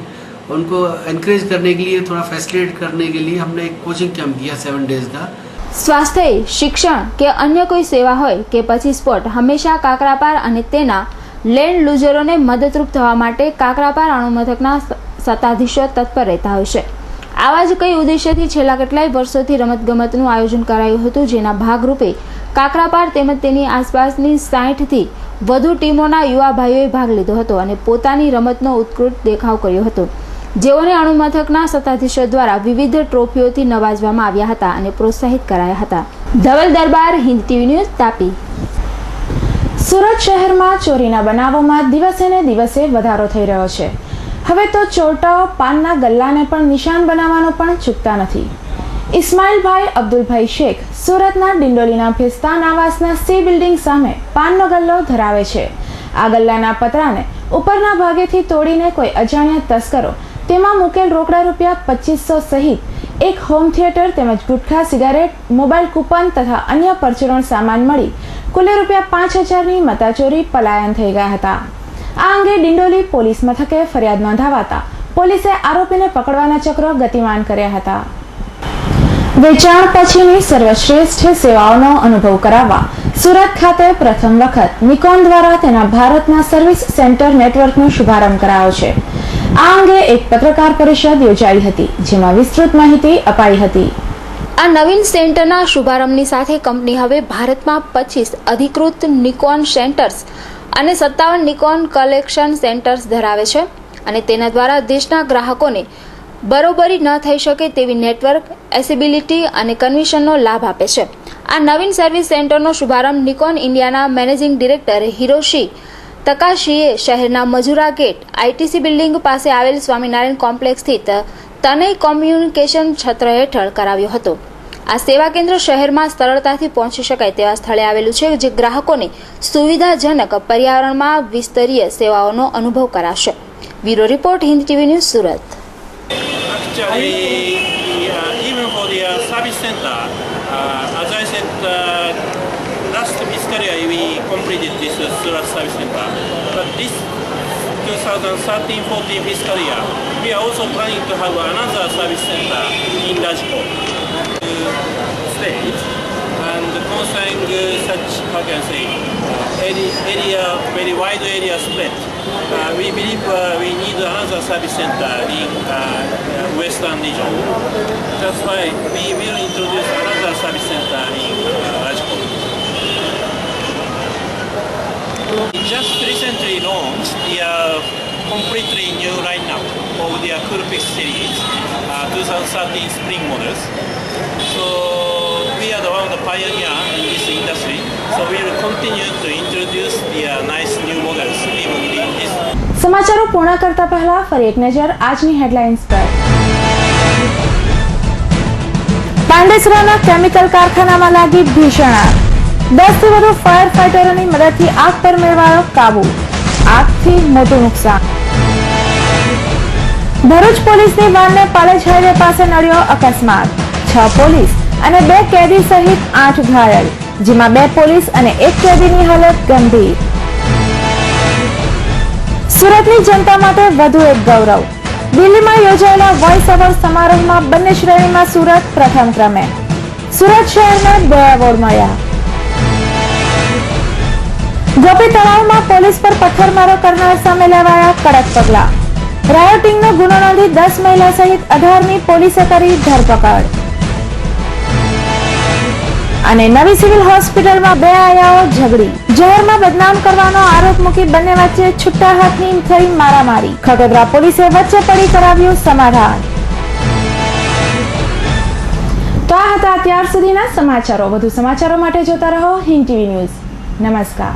उनको एनकरेज करने के लिए, थोड़ा फैसिलिटेट करने के लिए हमने एक कोचिंग कैंप किया 7 डेज का. સ્વાસ્થ્ય, શિક્ષણ કે અન્ય કોઈ સેવા હોય કે પછી સ્પોર્ટ, હંમેશા કાકરાપાર અને તેના લેન્ડ લૂઝરોને મદદરૂપ થવા માટે કાકરાપાર અણુમથકના સત્તાધીશો તત્પર રહેતા હોય છે. આવા જ કઈ ઉદ્દેશ્યથી છેલ્લા કેટલાય વર્ષોથી રમતગમતનું આયોજન કરાયું હતું, જેના ભાગરૂપે કાકરાપાર તેમજ તેની આસપાસની 60થી વધુ ટીમોના યુવા ભાઈઓએ ભાગ લીધો હતો અને પોતાની રમતનો ઉત્કૃષ્ટ દેખાવ કર્યો હતો, જેઓને અણુમથકના સત્તાધીશો દ્વારા વિવિધ ટ્રોફીઓથી નવાજવામાં આવ્યા હતા અને પ્રોત્સાહિત કરાયા હતા. ધવલ દરબાર, હિન્દ ટીવી ન્યૂઝ, તાપી. સુરત શહેરમાં ચોરીના બનાવોમાં દિવસે ને દિવસે વધારો થઈ રહ્યો છે. હવે તો ચોરટાઓ પાનના ગલ્લાને પણ નિશાન બનાવવાનું પણ ચૂકતા નથી. ઇસ્માઇલભાઈ અબ્દુલભાઈ શેખ સુરતના ડિંડોલીના ફેસ્તાન આવાસના સી બિલ્ડિંગ સામે પાનનો ગલ્લો ધરાવે છે. આ ગલ્લાના પતરાને ઉપરના ભાગેથી તોડીને કોઈ અજાણ્યા તસ્કરો તેમાં મૂકેલ રોકડા રૂપિયા 2500 સહિત એક હોમ થિયેટર તેમજ ગુટખા, સિગારેટ, મોબાઈલ કૂપન તથા અન્ય પરચુરણ સામાન મળી કુલ રૂપિયા 5000ની મતાચોરી પલાયન થઈ ગયા હતા. આ અંગે ડિંડોલી પોલીસ મથકે ફરિયાદ નોંધાવાતા પોલીસે આરોપીને પકડવાના ચક્રો ગતિમાન કર્યા હતા. વેચાણ પછીની સર્વશ્રેષ્ઠ સેવાઓનો અનુભવ કરાવવા સુરત ખાતે પ્રથમ વખત નિકોન દ્વારા તેના ભારતના સર્વિસ સેન્ટર નેટવર્કનો શુભારંભ કરાયો છે. આ અંગે એક પત્રકાર પરિષદ યોજાઈ હતી, જેમાં વિસ્તૃત માહિતી અપાઈ હતી. આ નવીન સેન્ટરના શુભારંભની સાથે કંપની હવે ભારતમાં 25 અધિકૃત નિકોન સેન્ટર્સ અને 57 નિકોન કલેક્શન સેન્ટર્સ ધરાવે છે અને તેના દ્વારા દેશના ગ્રાહકોને બરોબરી ન થઈ શકે તેવી નેટવર્ક, એસેબિલિટી અને કન્વિશનનો લાભ આપે છે. આ નવીન સર્વિસ સેન્ટરનો શુભારંભ નિકોન ઇન્ડિયાના મેનેજિંગ ડિરેક્ટર હિરોશી તકાશીએ શહેરના મજુરા ગેટ આઈટીસી બિલ્ડિંગ પાસે આવેલ સ્વામિનારાયણ કોમ્પ્લેક્સ સ્થિત તનય કોમ્યુનિકેશન છત્ર હેઠળ કરાવ્યો હતો. આ સેવા કેન્દ્ર શહેરમાં સરળતાથી પહોંચી શકાય તેવા સ્થળે આવેલું છે, જે ગ્રાહકોને સુવિધાજનક પર્યાવરણમાં વિસ્તરીય સેવાઓનો અનુભવ કરાવશે. Bureau report, Hind TV news, Surat. Actually, even for the service center, as I said, last fiscal year we completed this Surat service center. But this 2013-14 fiscal year, we are also planning to have another service center in Rajkot state. And concerning such, how can I say, area, very wide area spread, we believe we need another service center in western region. That's why we will introduce another service center in Rajkot. We just recently launched the completely new lineup of the Coolpix series, 2013 spring models. So pioneer in this industry. So we will continue to introduce the nice new models even in this. સમાચારો પૂર્ણ કરતા પહેલા ફરી એક નજર આજની હેડલાઇન્સ પર. પાંડેસરાના કેમિકલ કારખાનામાં લાગી ભીષણ આગ. 10 થી વધુ ફાયર ફાઈટરોની મદદથી આગ પર મેળવાયો કાબુ. આગથી મોટું નુકસાન. ભરૂચ પોલીસની વાનને પાલેજ હાઈવે પાસે નડ્યો અકસ્માત. 6 પોલીસ અને 2 કેદી સહિત 8 ઘાયલ, જેમાં 2 પોલીસ અને 1 કેદીની હાલત ગંભીર. સુરતની જનતા માટે વધુ એક ગૌરવ. દિલ્હીમાં યોજાયેલા વોઇસ એવોર્ડ સમારોહમાં બંને શ્રેણીમાં સુરત પ્રથમ ક્રમે. સુરત શહેરને 2 એવોર્ડ મળ્યા. ગોપી તળાવમાં પોલીસ પર પથ્થરમારો કરનાર સામે લેવાયા કડક પગલાં. રાયોટિંગનો ગુનો નોંધી 10 મહિલા સહિત 18ની પોલીસે કરી ધરપકડ. અને નવી સિવિલ હોસ્પિટલમાં 2 આયાઓ ઝઘડી. જહેરમાં બદનામ કરવાનો આરોપ મૂકી બંને વચ્ચે છૂટા હાથની થઈ મારામારી. ખગોદરા પોલીસે વચ્ચે પડી કરાવ્યું સમાધાન. તો આ હતા અત્યાર સુધીના સમાચારો. વધુ સમાચારો માટે જોતા રહો હિન્દ ટીવી ન્યૂઝ. નમસ્કાર.